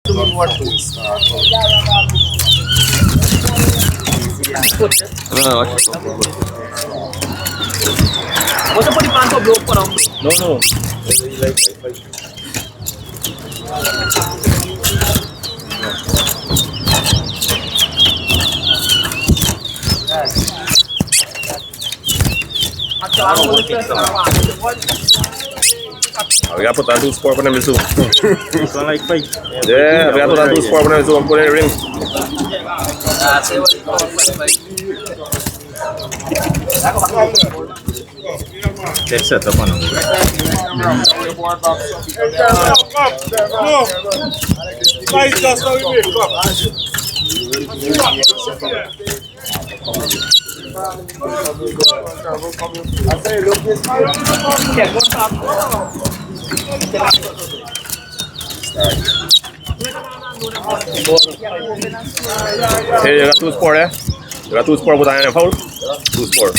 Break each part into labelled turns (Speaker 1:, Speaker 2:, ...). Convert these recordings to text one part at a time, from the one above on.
Speaker 1: to me what to. Você pode parar o bloco para
Speaker 2: No, no.
Speaker 3: Obrigado por estar dos por poner isso.
Speaker 2: Só like fight.
Speaker 3: É, obrigado por estar dos por poner isso. Vamos pôr ring.
Speaker 1: Ah, saya
Speaker 2: Let's set up on.
Speaker 3: Hey, you got two sport, eh? You got two sport with an foul? Two sport.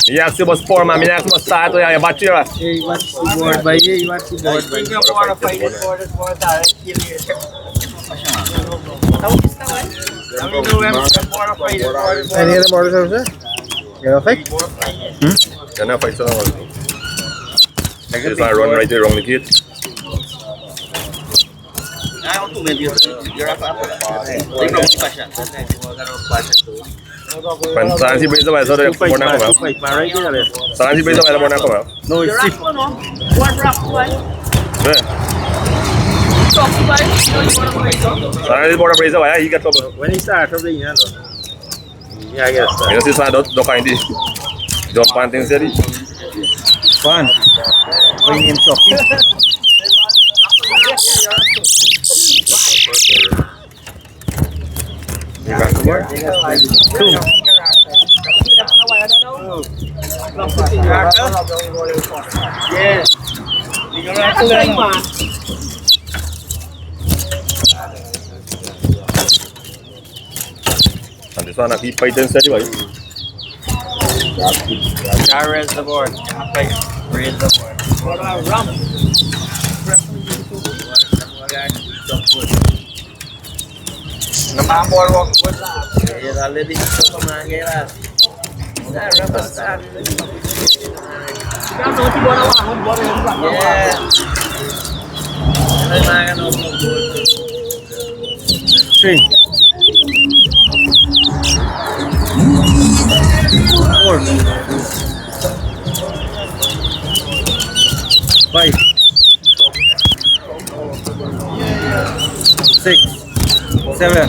Speaker 3: Yeah, se você for, mas minha se start, aí bate lá.
Speaker 1: Ei, bate board, vai aí, bate board. Vai que bora fight board, tá aqui. Tá o que está lá? Bora fight board.
Speaker 4: Any other border services? You know, fake?
Speaker 3: Can I fight someone? Just I run right there, wrong the kid.
Speaker 1: Ah, eu tô vendo isso. Eu já faço. Tem pra onde baixar?
Speaker 3: Mas sabe se brisa vai só de
Speaker 2: Fight,
Speaker 3: bonar com
Speaker 2: fight, right there.
Speaker 3: sabe se brisa vai bonar com ela.
Speaker 2: No, it's six.
Speaker 1: Board rock vai.
Speaker 3: É.
Speaker 1: Top vai.
Speaker 3: Sabe se bonar brisa vai aí que top.
Speaker 2: When he starts, I'm saying, yeah, I guess.
Speaker 3: Eu se sai do canto. Jump pan tem série.
Speaker 2: Fun. When you chop. You got the board? Two.
Speaker 1: Yeah.
Speaker 3: And this one aqui fight tem série vai.
Speaker 1: I raise the board. I raise the board. What about rum? Nama board walk board. Yeah, already so mangira. Nah, rubber star. Kita mau bola wah, bola yang buat. Yeah. Ini makan board.
Speaker 2: Three. Four. Five. Six. Seven.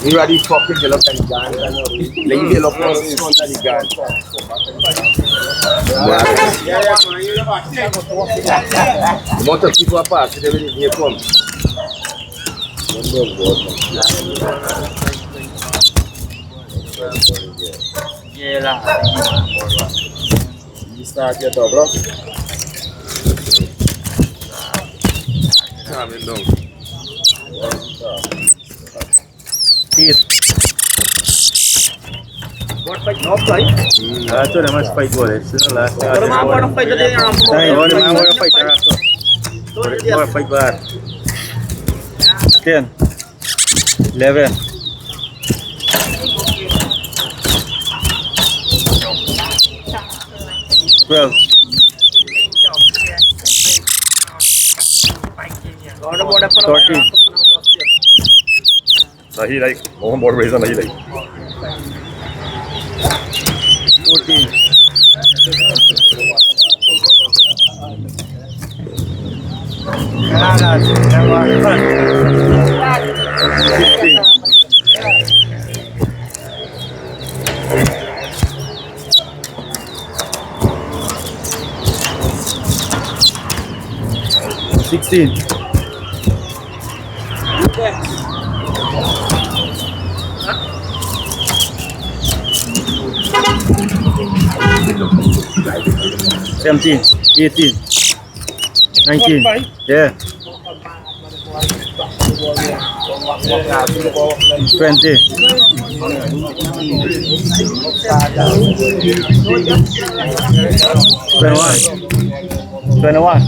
Speaker 4: You ready to fucking get up and gun? Let you get up and front of the gun. The amount of people are passing, they will hear from.
Speaker 1: Yeah lah.
Speaker 4: You start your dog, bro.
Speaker 3: Coming down.
Speaker 2: Eight.
Speaker 1: Board fight no play.
Speaker 2: Ito na mas fight ball. Ito na last.
Speaker 1: Pero mga board fight na din ang
Speaker 2: Mga fight na ito. Mga fight ba? 10. 11. 12.
Speaker 1: Board board
Speaker 2: 14.
Speaker 3: Nahi like, mohon board brisa nahi like.
Speaker 2: 14. 15. 16. 17, 18, 19. Yeah. 20. 21. 21.